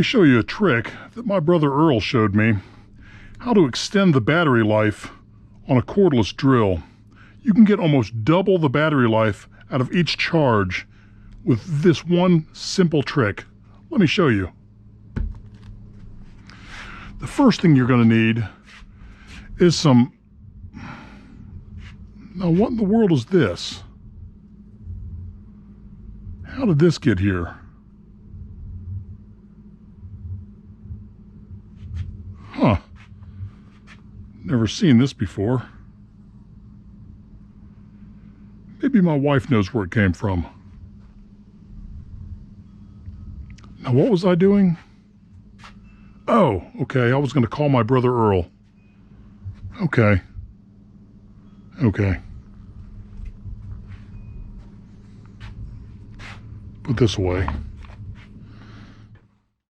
show you a trick that my brother Earl showed me, how to extend the battery life on a cordless drill. You can get almost double the battery life out of each charge with this one simple trick. Let me show you. The first thing you're going to need is some... Now what in the world is this? How did this get here? Huh. Never seen this before. Maybe my wife knows where it came from. Now what was I doing? Oh, okay, I was going to call my brother Earl. Okay. Put this away.